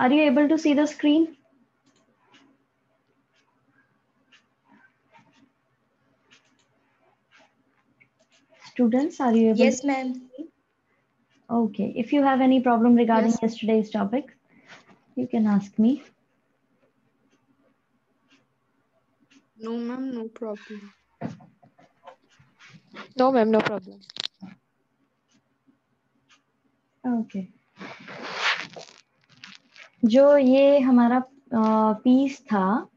Are you able to see the screen? Students, are you able Yes, to ma'am. see? Okay. If you have any problem regarding Yes. yesterday's topic, you can ask me. No, ma'am, no problem. No, ma'am, no problem. Okay. जो ये हमारा piece था,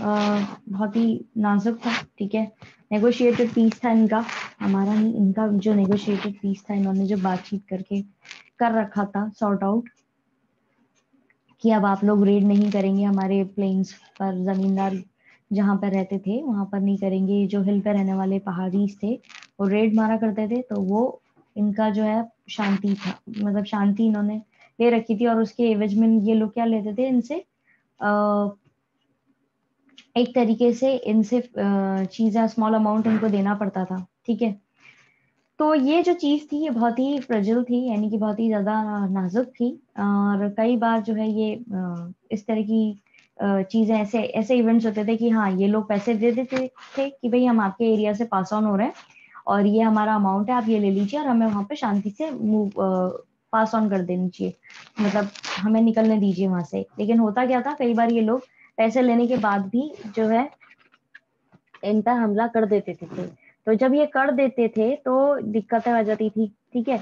बहुत ही नाजुक था, ठीक है। Negotiated piece था इनका, हमारा नहीं, इनका जो नेगोशिएटेड पीस था, इन्होंने जो बातचीत करके कर रखा था सॉर्ट आउट कि अब आप लोग रेड नहीं करेंगे हमारे प्लेन्स पर, जमींदार जहां पर रहते थे वहां पर नहीं करेंगे, जो हिल पर रहने वाले पहाड़ी थे वो रेड मारा करते थे, तो वो इनका जो है शांति था, मतलब शांति इन्होंने ले रखी थी। और उसके एवज में ये लोग क्या लेते थे इनसे, एक तरीके से इनसे चीज़ें, स्मॉल अमाउंट इनको देना पड़ता था, ठीक है। तो ये जो चीज़ थी ये बहुत ही फ्रेजिल थी, यानी कि बहुत ही ज़्यादा नाजुक थी। और कई बार जो है ये इस तरह की चीज़ें, ऐसे ऐसे इवेंट्स होते थे कि हाँ, ये लोग पैसे दे देते थे कि भाई हम आपके एरिया से पास ऑन हो रहे हैं और ये हमारा अमाउंट है, आप ये ले लीजिए और हमें वहाँ पे शांति से मूव पास ऑन कर देनी चाहिए, मतलब हमें निकलने दीजिए वहां से। लेकिन होता क्या था, कई बार ये लोग पैसे लेने के बाद भी जो है इन पर हमला कर देते थे। तो जब ये कर देते थे तो दिक्कतें आ जाती थी, ठीक है।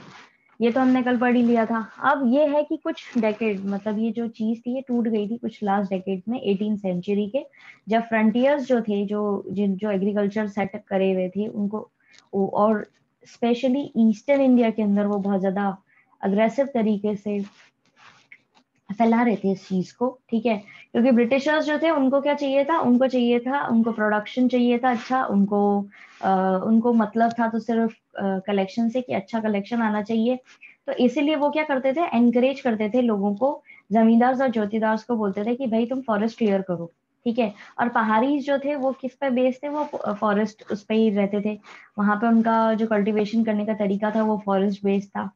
ये तो हमने कल पढ़ ही लिया था। अब ये है कि कुछ डेकेड, मतलब ये जो चीज थी ये टूट गई थी कुछ लास्ट डेकेड में, 18th सेंचुरी के, जब फ्रंटियर्स जो थे, जो एग्रीकल्चर सेट करे हुए थे उनको, और स्पेशली ईस्टर्न इंडिया के अंदर वो बहुत ज्यादा अग्रेसिव तरीके से फैला रहे थे इस चीज को, ठीक है। क्योंकि ब्रिटिशर्स जो थे उनको क्या चाहिए था, उनको प्रोडक्शन चाहिए था, अच्छा उनको मतलब था तो सिर्फ कलेक्शन से, कि अच्छा कलेक्शन आना चाहिए। तो इसीलिए वो क्या करते थे, एनकरेज करते थे लोगों को, जमींदार और ज्योतिदार को बोलते थे कि भाई तुम फॉरेस्ट क्लियर करो, ठीक है। और पहाड़ी जो थे वो किस पे बेस्ड थे, वो फॉरेस्ट उस पे ही रहते थे, वहां पे उनका जो कल्टीवेशन करने का तरीका था वो फॉरेस्ट बेस्ड था।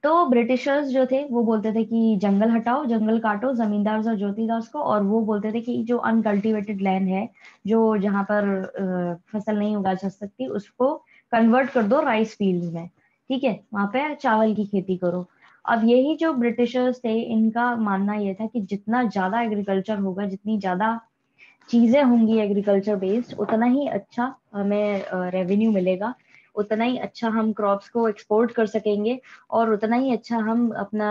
तो ब्रिटिशर्स जो थे वो बोलते थे कि जंगल हटाओ, जंगल काटो, जमींदार और ज्योतिदार को, और वो बोलते थे कि जो अनकल्टिवेटेड लैंड है, जो जहां पर फसल नहीं उगा जा सकती, उसको कन्वर्ट कर दो राइस फील्ड में, ठीक है, वहां पे चावल की खेती करो। अब यही जो ब्रिटिशर्स थे इनका मानना यह था कि जितना ज्यादा एग्रीकल्चर होगा, जितनी ज्यादा चीजें होंगी एग्रीकल्चर बेस्ड, उतना ही अच्छा हमें रेवेन्यू मिलेगा, उतना ही अच्छा हम क्रॉप्स को एक्सपोर्ट कर सकेंगे, और उतना ही अच्छा हम अपना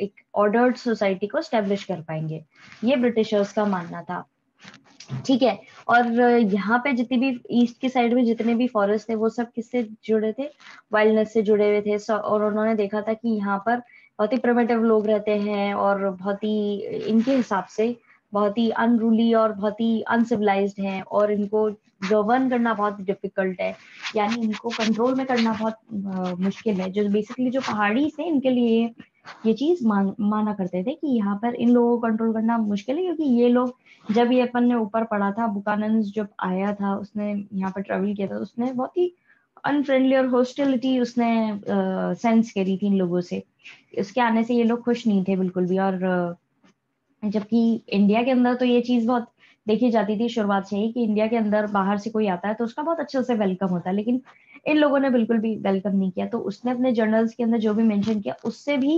एक ऑर्डर्ड सोसाइटी को स्टेब्लिश कर पाएंगे। ये ब्रिटिशर्स का मानना था, ठीक है। और यहाँ पे जितनी भी ईस्ट की साइड में जितने भी फॉरेस्ट थे वो सब किससे जुड़े थे, वाइल्डनेस से जुड़े हुए थे। और उन्होंने देखा था कि यहाँ पर बहुत ही प्रिमिटिव लोग रहते हैं और बहुत ही इनके हिसाब से बहुत ही अनरूली और बहुत ही अनसिविलाइज्ड हैं, और इनको गवर्न करना बहुत डिफिकल्ट है, यानी इनको कंट्रोल में करना बहुत मुश्किल है। जो बेसिकली जो पहाड़ी से इनके लिए ये चीज माना करते थे कि यहाँ पर इन लोगों को कंट्रोल करना मुश्किल है, क्योंकि ये लोग, जब ये अपन ने ऊपर पढ़ा था, बुकानन जब आया था, उसने यहाँ पर ट्रेवल किया था, उसने बहुत ही अनफ्रेंडली और हॉस्टिलिटी उसने सेंस करी थी इन लोगों से। उसके आने से ये लोग खुश नहीं थे बिल्कुल भी। और जबकि इंडिया के अंदर तो ये चीज बहुत देखी जाती थी शुरुआत से ही, कि इंडिया के अंदर बाहर से कोई आता है तो उसका बहुत अच्छे से वेलकम होता है, लेकिन इन लोगों ने बिल्कुल भी वेलकम नहीं किया। तो उसने अपने जर्नल्स के अंदर जो भी मेंशन किया, उससे भी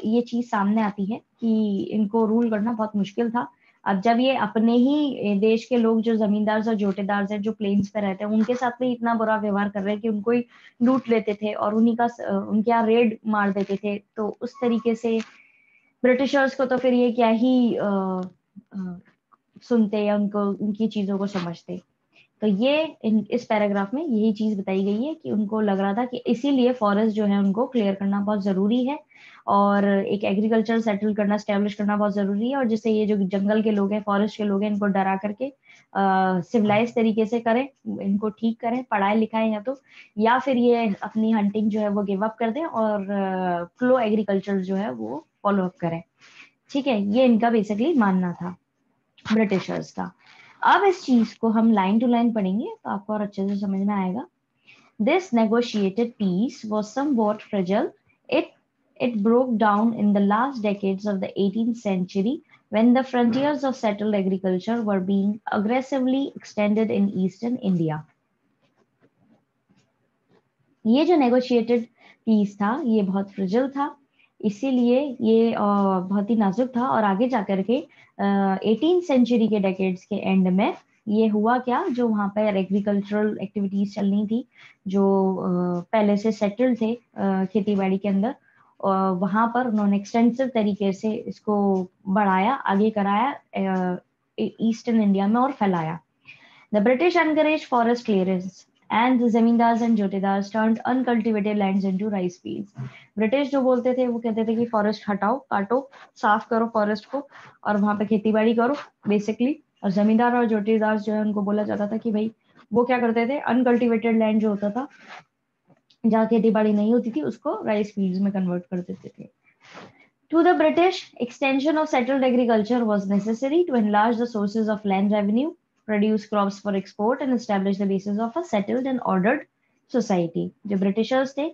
ये चीज सामने आती है कि इनको रूल करना बहुत मुश्किल था। अब जब ये अपने ही देश के लोग, जो जमींदार और जोटेदार हैं, जो प्लेन्स पे रहते हैं, उनके साथ में इतना बुरा व्यवहार कर रहे हैं कि उनको ही लूट लेते थे और उन्हीं का उनके यहाँ रेड मार देते थे, तो उस तरीके से ब्रिटिशर्स को तो फिर ये क्या ही सुनते या उनको उनकी चीजों को समझते। तो ये इस पैराग्राफ में यही चीज बताई गई है कि उनको लग रहा था कि इसीलिए फॉरेस्ट जो है उनको क्लियर करना बहुत जरूरी है, और एक एग्रीकल्चर सेटल करना, स्टेब्लिश करना बहुत जरूरी है, और जिससे ये जो जंगल के लोग हैं, फॉरेस्ट के लोग हैं, इनको डरा करके सिविलाइज तरीके से करें, इनको ठीक करें, पढ़ाए लिखाएं, या फिर ये अपनी हंटिंग जो है वो गिव अप कर दें और फ्लो एग्रीकल्चर जो है वो फॉलो अप करें, ठीक है। ये इनका बेसिकली मानना था ब्रिटिशर्स का। अब इस चीज को हम लाइन टू लाइन पढ़ेंगे तो आपको और अच्छे से समझ में आएगा। This negotiated peace was somewhat fragile. It It broke down in the last decades of the 18th century when the frontiers of settled agriculture were being aggressively extended in eastern India. ये जो negotiated piece था ये बहुत फ्रिजिल था, इसीलिए ये बहुत ही नाजुक था और आगे जाकर के 18th सेंचुरी के डेकेड्स के एंड में ये हुआ क्या, जो वहां पर एग्रीकल्चरल एक्टिविटीज चलनी थी, जो पहले से सेटल्ड थे खेती बाड़ी के अंदर, वहां पर उन्होंने एक्सटेंसिव तरीके से इसको बढ़ाया, आगे कराया ईस्टर्न इंडिया में और फैलाया. The British encouraged forest clearance and the zamindars and jotedars turned uncultivated lands into rice fields. British जो बोलते थे वो कहते थे कि फॉरेस्ट हटाओ, काटो, साफ करो फॉरेस्ट को और वहां पे खेती बाड़ी करो बेसिकली. और जमींदार और जोटीदार जो है उनको बोला जाता था कि भाई वो क्या करते थे, अनकल्टिवेटेड लैंड जो होता था जहाँ खेती बाड़ी नहीं होती थी उसको राइस फील्ड्स में कन्वर्ट कर देते थे. To the British, extension of settled agriculture was necessary to enlarge the sources of land revenue, produce crops for export and establish the basis of a settled and ordered society. जो Britishers थे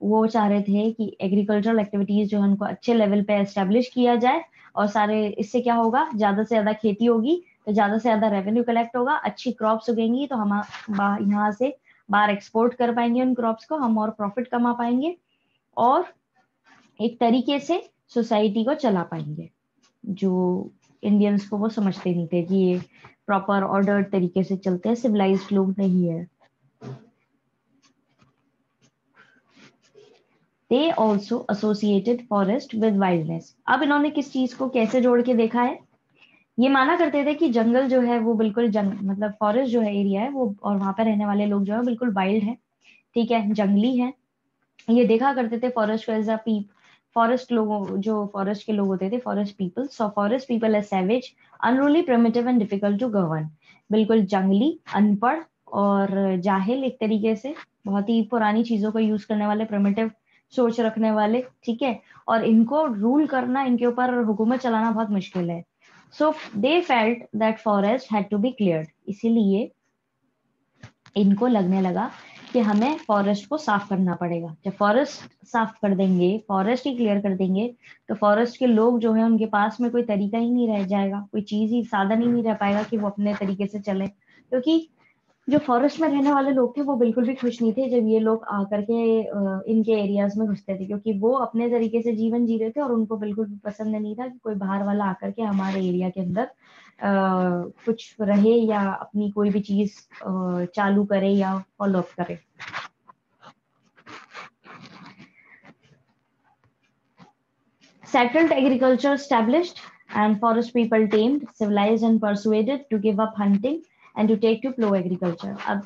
वो चाह रहे थे कि agricultural activities जो है उनको अच्छे लेवल पे एस्टेब्लिश किया जाए और सारे, इससे क्या होगा, ज्यादा से ज्यादा खेती होगी तो ज्यादा से ज्यादा रेवेन्यू कलेक्ट होगा, अच्छी क्रॉप्स उगेंगी तो हम यहाँ से बाहर एक्सपोर्ट कर पाएंगे उन क्रॉप्स को, हम और प्रॉफिट कमा पाएंगे और एक तरीके से सोसाइटी को चला पाएंगे. जो इंडियंस को वो समझते नहीं थे कि ये प्रॉपर ऑर्डर्ड तरीके से चलते हैं, सिविलाइज्ड लोग नहीं है. They also associated forest with wildness. अब इन्होंने किस चीज को कैसे जोड़ के देखा है, ये माना करते थे कि जंगल जो है वो बिल्कुल मतलब फॉरेस्ट जो है एरिया है वो, और वहां पे रहने वाले लोग जो है बिल्कुल वाइल्ड है, ठीक है, जंगली है. ये देखा करते थे फॉरेस्ट को एज अ फॉरेस्ट लोगों, जो फॉरेस्ट के लोग होते थे, forest people. So forest people as savage, unruly, primitive and difficult to govern. बिल्कुल जंगली, अनपढ़ और जाहिल एक तरीके से, बहुत ही पुरानी चीजों को यूज करने वाले, प्रिमिटिव सोच रखने वाले, ठीक है, और इनको रूल करना, इनके ऊपर हुकूमत चलाना बहुत मुश्किल है. So they felt that forest had to be cleared. इसीलिए इनको लगने लगा कि हमें फॉरेस्ट को साफ करना पड़ेगा. जब फॉरेस्ट साफ कर देंगे, फॉरेस्ट ही क्लियर कर देंगे, तो फॉरेस्ट के लोग जो है उनके पास में कोई तरीका ही नहीं रह जाएगा, कोई चीज ही, साधन ही नहीं रह पाएगा कि वो अपने तरीके से चले. क्योंकि जो फॉरेस्ट में रहने वाले लोग थे वो बिल्कुल भी खुश नहीं थे जब ये लोग आकर के इनके एरियाज में घुसते थे, क्योंकि वो अपने तरीके से जीवन जी रहे थे और उनको बिल्कुल भी पसंद नहीं था कि कोई बाहर वाला आकर के हमारे एरिया के अंदर कुछ रहे या अपनी कोई भी चीज चालू करे या फॉलो अप करे. Settled agriculture established and forest people tamed, civilized and persuaded to give up hunting and to take to plow agriculture. अब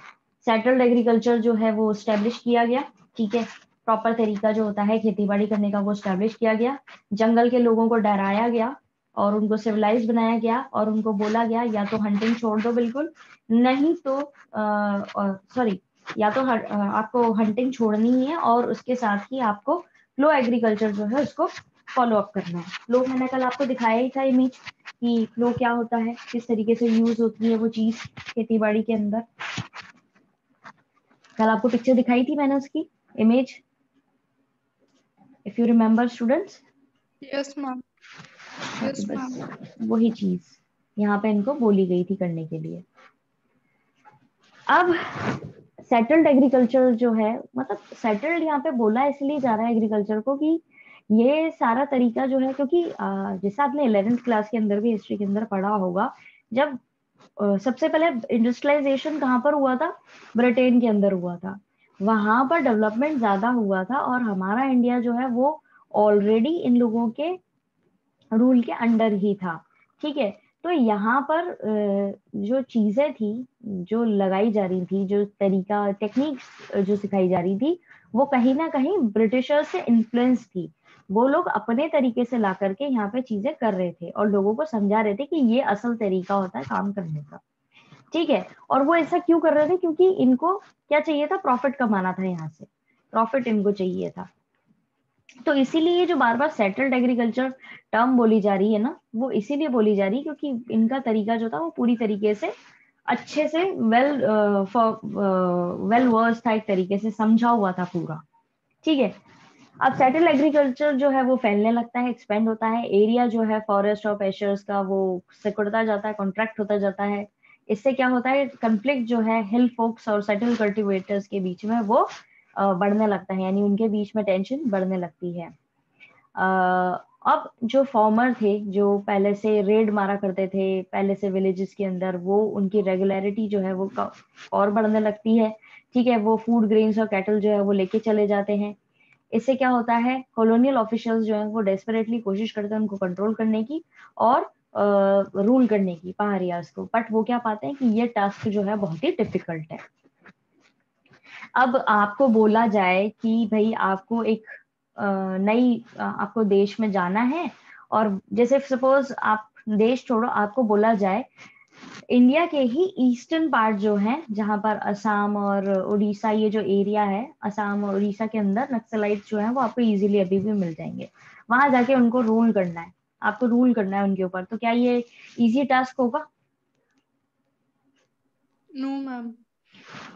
settled agriculture जो है वो establish किया गया, ठीक है, प्रॉपर तरीका जो होता है खेती बाड़ी करने का वो establish किया गया. जंगल के लोगों को डराया गया और उनको सिविलाइज बनाया गया और उनको बोला गया या तो हंटिंग छोड़ दो बिल्कुल, नहीं तो सॉरी, या तो आपको हंटिंग छोड़नी ही है और उसके साथ ही आपको फ्लो एग्रीकल्चर जो है उसको फॉलो अप करना है. फ्लो मैंने कल आपको दिखाया ही था इमेज कि फ्लो क्या होता है, किस तरीके से यूज होती है वो चीज खेती बाड़ी के अंदर. कल आपको पिक्चर दिखाई थी मैंने उसकी image, if you remember students. Yes ma'am. Yes ma'am. वही चीज यहाँ पे इनको बोली गई थी करने के लिए. अब सेटल्ड एग्रीकल्चर जो है, मतलब सेटल्ड यहाँ पे बोला इसलिए जा रहा है एग्रीकल्चर को कि ये सारा तरीका जो है, क्योंकि जैसा आपने 11th क्लास के अंदर भी हिस्ट्री के अंदर पढ़ा होगा, जब सबसे पहले इंडस्ट्रियलाइजेशन कहाँ पर हुआ था, ब्रिटेन के अंदर हुआ था, वहां पर डेवलपमेंट ज्यादा हुआ था और हमारा इंडिया जो है वो ऑलरेडी इन लोगों के रूल के अंडर ही था, ठीक है. तो यहाँ पर जो चीजें थी, जो लगाई जा रही थी, जो तरीका, टेक्निक जो सिखाई जा रही थी, वो कहीं ना कहीं ब्रिटिशर्स से इन्फ्लुएंस थी. वो लोग अपने तरीके से ला करके यहाँ पे चीजें कर रहे थे और लोगों को समझा रहे थे कि ये असल तरीका होता है काम करने का, ठीक है. और वो ऐसा क्यों कर रहे थे, क्योंकि इनको क्या चाहिए था, प्रॉफिट कमाना था, यहाँ से प्रॉफिट इनको चाहिए था. तो इसीलिए जो बार बार सेटल्ड एग्रीकल्चर टर्म बोली जा रही है ना, वो इसीलिए बोली जा रही है क्योंकि इनका तरीका जो था वो पूरी तरीके से अच्छे से वेल वर्स था, एक तरीके से समझा हुआ था पूरा, ठीक है. अब सेटल एग्रीकल्चर जो है वो फैलने लगता है, एक्सपेंड होता है, एरिया जो है फॉरेस्ट और पेशर्स का वो सिकुड़ता जाता है, कॉन्ट्रैक्ट होता जाता है। इससे क्या होता है, कंफ्लिक्ट जो है हिल फोक्स और सेटल कल्टीवेटर्स के बीच में वो बढ़ने लगता है, यानी उनके बीच में टेंशन बढ़ने लगती है। अब जो फॉर्मर थे जो पहले से रेड मारा करते थे पहले से विलेजेस के अंदर, वो उनकी रेगुलरिटी जो है वो और बढ़ने लगती है। ठीक है, वो फूड ग्रेन्स और कैटल जो है वो लेके चले जाते हैं। इससे क्या होता है, कॉलोनियल ऑफिशियल्स जो है वो डेस्परेटली कोशिश करते हैं उनको कंट्रोल करने की और रूल करने की पहाड़ियाज को, बट वो क्या पाते हैं कि ये टास्क जो है बहुत ही डिफिकल्ट है। अब आपको बोला जाए कि भाई आपको एक नई आपको देश में जाना है, और जैसे सपोज आप देश छोड़ो, आपको बोला जाए इंडिया के ही ईस्टर्न पार्ट जो है जहां पर असम और उड़ीसा, ये जो एरिया है असम और उड़ीसा के अंदर, नक्सलाइट जो है वो आपको इजीली अभी भी मिल जाएंगे। वहां जाके उनको रूल करना है, आपको रूल करना है उनके ऊपर, तो क्या ये इजी टास्क होगा? No ma'am.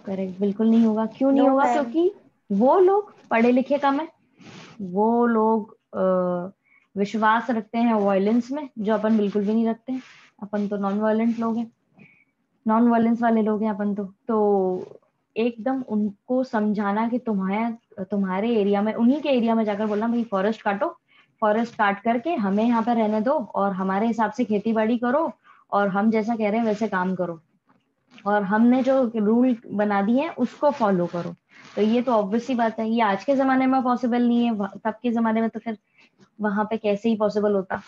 करेक्ट, बिल्कुल नहीं होगा। क्यों नहीं नो होगा? मैम। क्योंकि वो लोग पढ़े लिखे कम है, वो लोग विश्वास रखते हैं वायलेंस में, जो अपन बिल्कुल भी नहीं रखते हैं। अपन तो नॉन वायलेंट लोग हैं, नॉन वायलेंस वाले लोग हैं अपन तो एकदम उनको समझाना कि तुम्हारे एरिया में, उन्हीं के एरिया में जाकर बोलना भाई फॉरेस्ट काटो, फॉरेस्ट काट करके हमें यहाँ पे रहने दो और हमारे हिसाब से खेती बाड़ी करो, और हम जैसा कह रहे हैं वैसे काम करो, और हमने जो रूल बना दिए हैं उसको फॉलो करो। तो ये तो ऑब्वियस सी बात है, ये आज के जमाने में पॉसिबल नहीं है, तब के जमाने में तो फिर वहां पे कैसे ही पॉसिबल होता।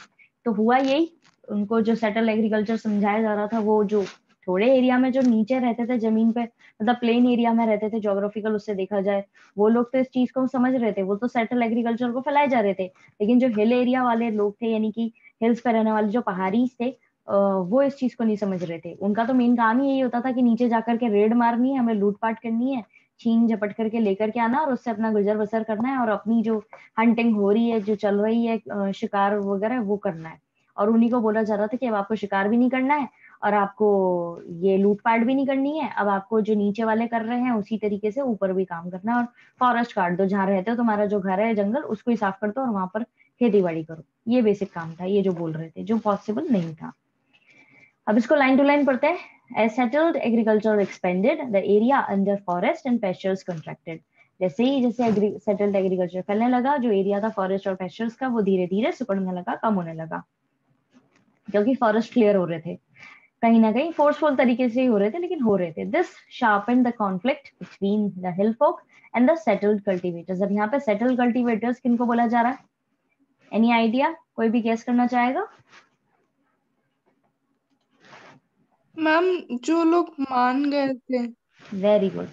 तो हुआ यही, उनको जो सेटल एग्रीकल्चर समझाया जा रहा था, वो जो थोड़े एरिया में जो नीचे रहते थे जमीन पे, मतलब प्लेन एरिया में रहते थे, ज्योग्राफिकल उससे देखा जाए, वो लोग तो इस चीज को समझ रहे थे, वो तो सेटल एग्रीकल्चर को फैलाए जा रहे थे। लेकिन जो हिल एरिया वाले लोग थे, यानी कि हिल्स पे रहने वाले जो पहाड़ी थे, वो इस चीज को नहीं समझ रहे थे। उनका तो मेन काम ही यही होता था कि नीचे जाकर के रेड मारनी है, हमें लूटपाट करनी है, छीन झपट करके लेकर के आना और उससे अपना गुजर बसर करना है, और अपनी जो हंटिंग हो रही है, जो चल रही है शिकार वगैरह, वो करना है। और उन्हीं को बोला जा रहा था कि अब आपको शिकार भी नहीं करना है और आपको ये लूटपाट भी नहीं करनी है, अब आपको जो नीचे वाले कर रहे हैं उसी तरीके से ऊपर भी काम करना है, और फॉरेस्ट काट दो, जहां रहते हो तुम्हारा जो घर है जंगल, उसको ही साफ कर दो और वहां पर खेती बाड़ी करो। ये बेसिक काम था, ये जो बोल रहे थे, जो पॉसिबल नहीं था। अब इसको लाइन टू लाइन पढ़ते हैं। As settled agriculture expanded, the area under forest and pastures contracted. जैसे सेटल्ड एग्रीकल्चर फैलने लगा, जो एरिया था फॉरेस्ट और पेस्चर्स का, वो धीरे धीरे सिकुड़ने लगा, कम होने लगा, क्योंकि फॉरेस्ट क्लियर हो रहे थे, कहीं ना कहीं फोर्सफुल तरीके से ही हो रहे थे, लेकिन हो रहे थे। This sharpen the conflict between the hill folk and the settled cultivators. अब यहाँ पे सेटल्ड कल्टीवेटर्स किनको बोला जा रहा है? Any idea? कोई भी गेस करना चाहेगा? मैम जो लोग मान गए थे। वेरी गुड,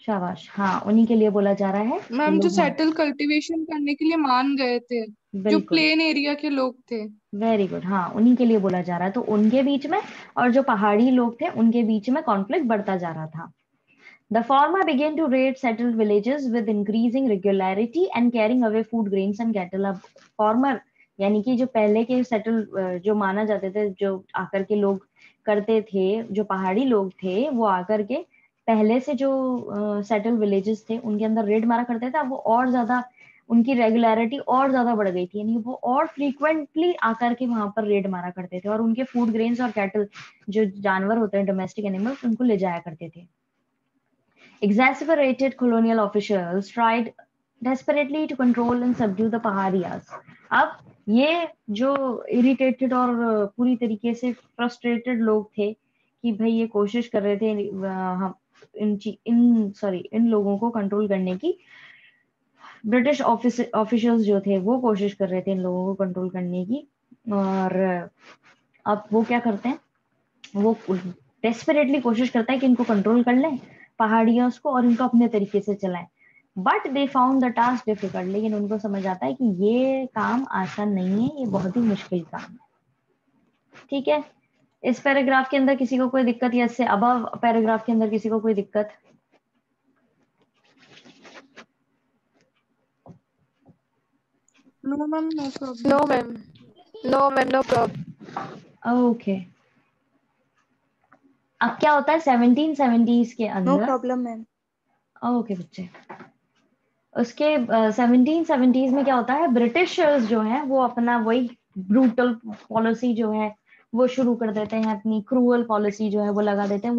शाबाश, हाँ, उन्हीं के लिए बोला जा रहा है कि मैम जो लोग मान। सेटल कल्टीवेशन करने के लिए मान गए थे, जो बिल्कुल, प्लेन एरिया के लोग थे। वेरी गुड, हाँ, उन्हीं के लिए बोला जा रहा है। तो उनके बीच में और जो पहाड़ी लोग थे उनके बीच में कॉन्फ्लिक्ट बढ़ता जा रहा था। The former began to raid settled villages with increasing regularity and carrying away food grains and cattle. अब former यानी कि जो पहले के सेटल जो माना जाते थे, जो आकर के लोग करते थे, जो पहाड़ी लोग थे, वो आकर के पहले से जो सेटल विलेजेस थे उनके अंदर रेड मारा करते थे। अब वो और ज्यादा, उनकी रेगुलरिटी और ज्यादा बढ़ गई थी, यानी वो और फ्रीक्वेंटली आकर के वहां पर रेड मारा करते थे, और उनके फूड ग्रेन्स और कैटल, जो जानवर होते हैं डोमेस्टिक एनिमल्स, उनको ले जाया करते थे। Exasperated colonial officials tried desperately to control and subdue the Paharias. अब ये जो इरिटेटेड और पूरी तरीके से फ्रस्ट्रेटेड लोग थे कि भाई ये कोशिश कर रहे थे हम इन लोगों को कंट्रोल करने की, ब्रिटिश ऑफिशियल्स जो थे वो कोशिश कर रहे थे इन लोगों को कंट्रोल करने की। और अब वो क्या करते हैं, वो डेस्परेटली कोशिश करता है कि इनको कंट्रोल कर लें पहाड़ियों को और इनको अपने तरीके से चलाएं। But they found the task difficult, लेकिन उनको समझ आता है कि ये काम आसान नहीं है, ये बहुत ही मुश्किल काम है। ठीक है, इस पैराग्राफ के अंदर किसी को कोई दिक्कत, या इससे अबव पैराग्राफ के अंदर किसी को कोई दिक्कत? No ma'am, no problem. No ma'am. No ma'am, no problem. Okay, अब क्या होता है 1770s के नो अंदर? Problem ma'am. ओके बच्चे, उसके 1770s में क्या होता है, ब्रिटिशर्स जो हैं वो अपना वही ब्रूटल पॉलिसी जो है वो शुरू कर देते हैं, अपनी क्रूअल पॉलिसी जो है वो लगा देते हैं।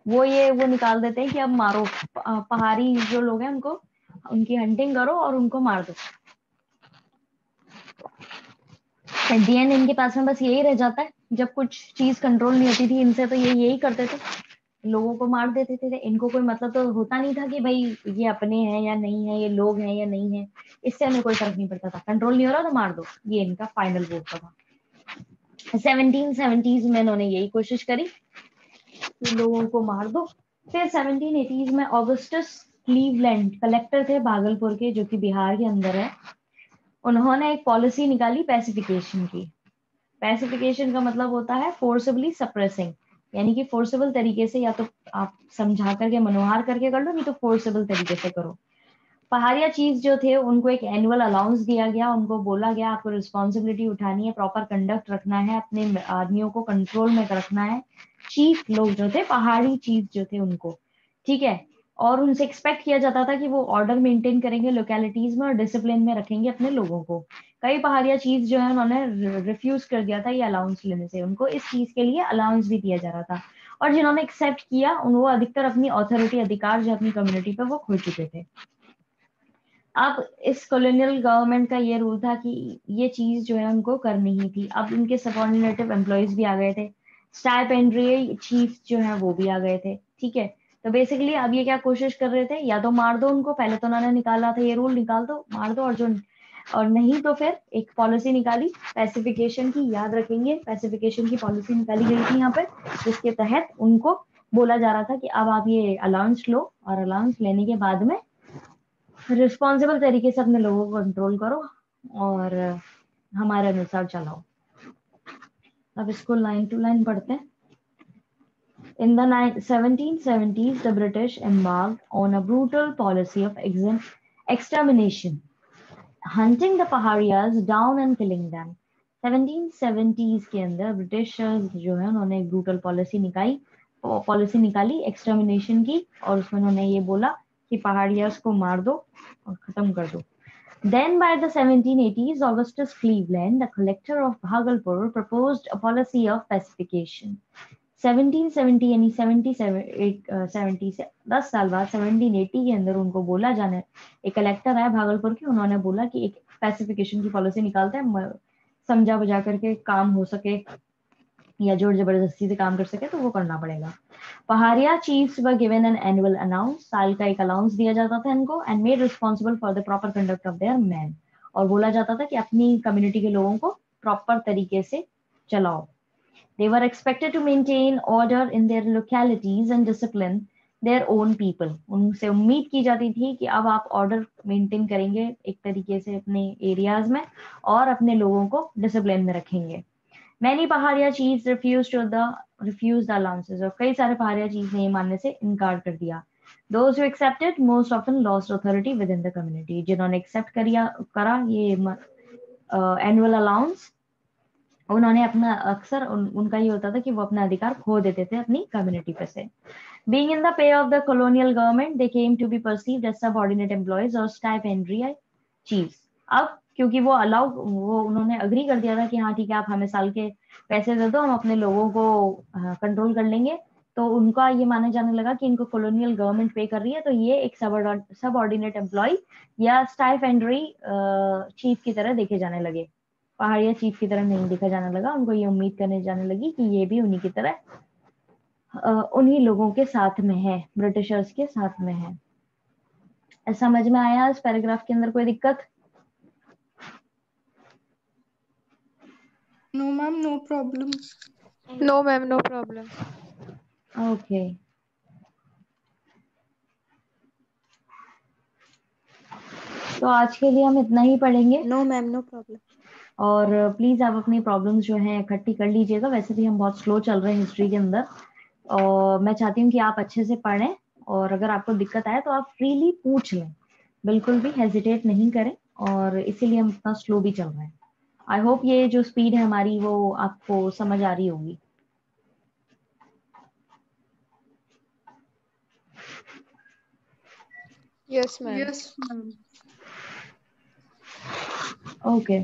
वो निकाल देते हैं कि अब मारो, पहाड़ी जो लोग हैं उनको, उनकी हंटिंग करो और उनको मार दो। एट द एंड इनके पास में बस यही रह जाता है, जब कुछ चीज कंट्रोल नहीं होती थी इनसे तो ये यही करते थे, लोगों को मार देते थे। इनको कोई मतलब तो होता नहीं था कि भाई ये अपने हैं या नहीं है, ये लोग हैं या नहीं है, इससे हमें कोई फर्क नहीं पड़ता था। कंट्रोल नहीं हो रहा तो मार दो, ये इनका फाइनल वोट था। 1770s में इन्होंने यही कोशिश करी कि लोगों को मार दो। फिर 1780s में ऑगस्टस क्लीवलैंड कलेक्टर थे भागलपुर के, जो कि बिहार के अंदर है। उन्होंने एक पॉलिसी निकाली पैसिफिकेशन की। पैसिफिकेशन का मतलब होता है फोर्सिबली सप्रेसिंग, यानी कि फोर्सेबल तरीके से, या तो आप समझा करके मनोहार करके कर लो, नहीं तो फोर्सेबल तरीके से करो। पहाड़िया चीफ जो थे उनको एक एनुअल अलाउंस दिया गया, उनको बोला गया आपको रिस्पॉन्सिबिलिटी उठानी है, प्रॉपर कंडक्ट रखना है, अपने आदमियों को कंट्रोल में रखना है। चीफ लोग जो थे, पहाड़ी चीफ जो थे उनको, ठीक है, और उनसे एक्सपेक्ट किया जाता था कि वो ऑर्डर मेंटेन करेंगे लोकेलिटीज में और डिसिप्लिन में रखेंगे अपने लोगों को। कई पहाड़िया चीफ जो है उन्होंने रिफ्यूज कर दिया था ये अलाउंस लेने से, उनको इस चीज के लिए अलाउंस भी दिया जा रहा था। और जिन्होंने एक्सेप्ट किया वो अधिकतर अपनी ऑथोरिटी अधिकार जो अपनी कम्युनिटी पे वो खो चुके थे। अब इस कॉलोनियल गवर्नमेंट का ये रूल था कि ये चीज जो है उनको करनी ही थी। अब इनके सबऑर्डिनेटिव एम्प्लॉयज भी आ गए थे, स्टाइपेंड्री चीफ जो है वो भी आ गए थे, ठीक है। तो बेसिकली अब ये क्या कोशिश कर रहे थे, या तो मार दो उनको, पहले तो उन्होंने निकाला था ये रूल, निकाल दो मार दो, और नहीं तो फिर एक पॉलिसी निकाली पैसिफिकेशन की, याद रखेंगे पैसिफिकेशन की पॉलिसी निकाली गई थी यहाँ पर, जिसके तहत उनको बोला जा रहा था कि अब आप ये अलाउंस लो, और अलाउंस लेने के बाद में रिस्पॉन्सिबल तरीके से अपने लोगों को कंट्रोल करो और हमारे अनुसार चलाओ। अब इसको लाइन टू लाइन पढ़ते हैं। In the 1770s, the British embarked on a brutal policy of extermination, hunting the paharias down and killing them. 1770s के अंदर ब्रिटिशर्स जो है उन्होंने एक ब्रूटल पॉलिसी निकाली एक्सटर्मिनेशन की, और उसमें उन्होंने ये बोला कि पहाड़ियास को मार दो और खत्म कर दो। Then by the 1780s, Augustus Cleveland, the collector of Bhagalpur, proposed a policy of pacification. 1770 यानी 70 से 10 साल बाद 1780 के अंदर उनको बोला जाने, एक कलेक्टर आया भागलपुर के, उन्होंने बोला कि एक पैसिफिकेशन की पॉलिसी निकालते हैं, समझा बुझा करके काम हो सके या जोर जबरदस्ती से काम कर सके तो वो करना पड़ेगा। Paharia chiefs were given an annual announce, साल का एक अलाउंस दिया जाता था इनको, and made responsible for the proper conduct of their men, और बोला जाता था कि अपनी कम्युनिटी के लोगों को प्रॉपर तरीके से चलाओ। They were expected to maintain order in their localities and discipline their own people. उनसे उम्मीद की जाती थी कि अब आप ऑर्डर मेंटेन करेंगे एक तरीके से अपने एरियाज में, और अपने लोगों को डिसिप्लिन में रखेंगे। Many Paharia chiefs refused the allowances, और कई सारे पहाड़िया चीफ ने ये मानने से इनकार कर दिया। Those who accepted most often lost authority within the community. जिन्होंने एक्सेप्ट करा ये एनुअल अलाउंस, उन्होंने अपना अक्सर उनका ये होता था कि वो अपना अधिकार खो देते थे अपनी कम्युनिटी पे से। Being in the pay of the colonial government, they came to be perceived as subordinate employees or stipendary chiefs. अब क्योंकि वो उन्होंने अग्री कर दिया था कि हाँ ठीक है आप हमें साल के पैसे दे दो, हम अपने लोगों को कंट्रोल कर लेंगे, तो उनका ये माना जाने लगा कि इनको कॉलोनियल गवर्नमेंट पे कर रही है, तो ये एक सबऑर्डिनेट एम्प्लॉय या स्टाइपेंडरी चीफ की तरह देखे जाने लगे। पहाड़िया चीफ की तरह नहीं देखा जाने लगा, उनको ये उम्मीद करने जाने लगी कि ये भी उन्हीं की तरह उन्हीं लोगों के साथ में है, ब्रिटिशर्स के साथ में है। समझ में आया इस पैराग्राफ के अंदर कोई दिक्कत? No ma'am, no problem. No, ma'am, no problem. Okay, तो आज के लिए हम इतना ही पढ़ेंगे। No ma'am, no problem. और प्लीज आप अपनी प्रॉब्लम्स जो है इकट्ठी कर लीजिएगा, वैसे भी हम बहुत स्लो चल रहे हैं हिस्ट्री के अंदर, और मैं चाहती हूँ कि आप अच्छे से पढ़ें, और अगर आपको दिक्कत आए तो आप फ्रीली पूछ लें, बिल्कुल भी हेजिटेट नहीं करें, और इसीलिए हम इतना स्लो भी चल रहे हैं। आई होप ये जो स्पीड है हमारी वो आपको समझ आ रही होगी। Yes, ma'am. Yes ma'am. Okay,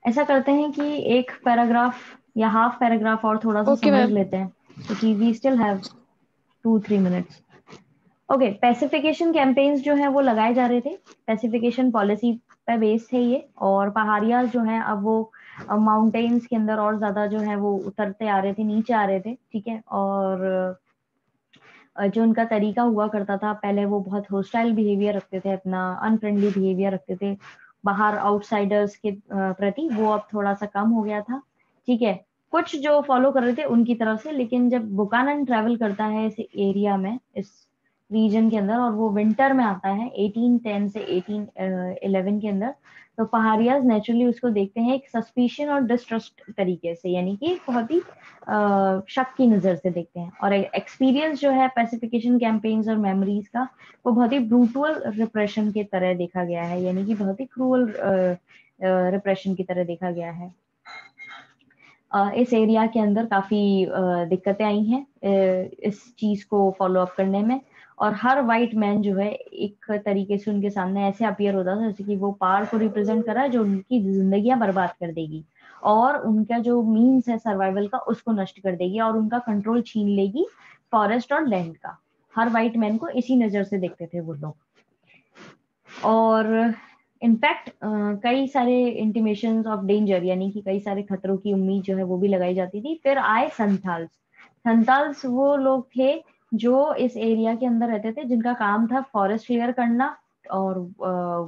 ऐसा करते हैं कि एक पैराग्राफ या हाफ पैराग्राफ और थोड़ा सा Okay, समझ ma'am. लेते हैं, क्योंकि we still have 2-3 minutes. Okay, pacification campaigns जो है वो लगाए जा रहे थे। पैसिफिकेशन पॉलिसी पे बेस्ड है ये, और पहाड़ियाँ जो हैं अब वो माउंटेन्स के अंदर और ज्यादा जो है वो उतरते आ रहे थे, नीचे आ रहे थे, ठीक है। और जो उनका तरीका हुआ करता था पहले, वो बहुत होस्टाइल बिहेवियर रखते थे, अपना अनफ्रेंडली बिहेवियर रखते थे बाहर आउटसाइडर्स के प्रति, वो अब थोड़ा सा कम हो गया था, ठीक है। कुछ जो फॉलो कर रहे थे उनकी तरफ से, लेकिन जब बुकानन ट्रैवल करता है इस एरिया में, इस रीजन के अंदर, और वो विंटर में आता है 1810 से 1811 के अंदर, तो पहाड़ियाज नेचुरली उसको देखते हैं एक सस्पिशन और डिस्ट्रस्ट तरीके से, यानी कि बहुत ही शक की नजर से देखते हैं। और एक्सपीरियंस जो है पैसिफिकेशन कैंपेन्स और मेमोरीज का, वो बहुत ही ब्रूटल रिप्रेशन की तरह देखा गया है, यानी कि बहुत ही क्रूअल रिप्रेशन की तरह देखा गया है। इस एरिया के अंदर काफी दिक्कतें आई हैं इस चीज को फॉलो अप करने में, और हर वाइट मैन जो है एक तरीके से उनके सामने ऐसे अपीयर होता था जैसे कि वो पावर को रिप्रेजेंट कर रहा है जो उनकी जिंदगियां बर्बाद कर देगी, और उनका जो मीन्स है सर्वाइवल का उसको नष्ट कर देगी, और उनका कंट्रोल छीन लेगी फॉरेस्ट और लैंड का। हर वाइट मैन को इसी नजर से देखते थे वो लोग। और इनफैक्ट कई सारे इंटीमेशंस ऑफ डेंजर, यानी कि कई सारे खतरों की उम्मीद जो है वो भी लगाई जाती थी। फिर आए संथाल्स। संथाल्स वो लोग थे जो इस एरिया के अंदर रहते थे, जिनका काम था फॉरेस्ट क्लियर करना, और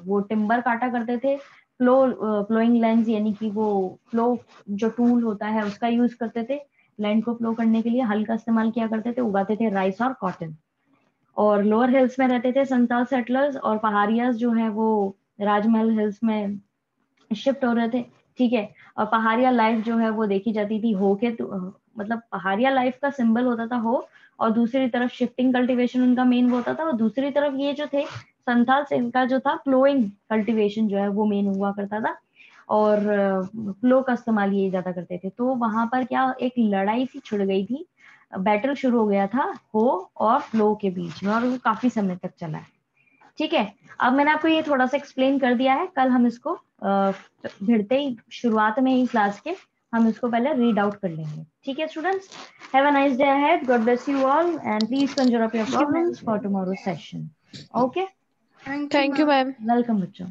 वो टिम्बर काटा करते थे। फ्लोइंग लैंड्स, यानी कि वो फ्लो जो टूल होता है उसका यूज करते थे, लैंड को फ्लो करने के लिए हल का इस्तेमाल किया करते थे, उगाते थे राइस और कॉटन। और लोअर हिल्स में रहते थे संथाल सेटलर्स, और पहाड़ियाज जो है वो राजमहल हिल्स में शिफ्ट हो रहे थे, ठीक है। और पहाड़िया लाइफ जो है वो देखी जाती थी हो के, मतलब पहाड़िया लाइफ का सिंबल होता था हो, और दूसरी तरफ शिफ्टिंग कल्टीवेशन उनका मेन वो होता था, और दूसरी तरफ ये जो थे संथाल से इनका जो था फ्लोइंग कल्टीवेशन जो है वो मेन हुआ करता था, और फ्लो का इस्तेमाल ये ज्यादा करते थे। तो वहां पर क्या एक लड़ाई सी छिड़ गई थी, बैटल शुरू हो गया था हो और फ्लो के बीच में, और वो काफी समय तक चला है, ठीक है। अब मैंने आपको ये थोड़ा सा एक्सप्लेन कर दिया है, कल हम इसको भिड़ते ही शुरुआत में ही क्लास के हम इसको पहले रीड आउट कर लेंगे, ठीक है students. Have a nice day ahead, God bless you all, and please Kanjar up your problems for tomorrow session. Okay, thank you Thank you, ma'am. ma'am. Welcome बच्चों।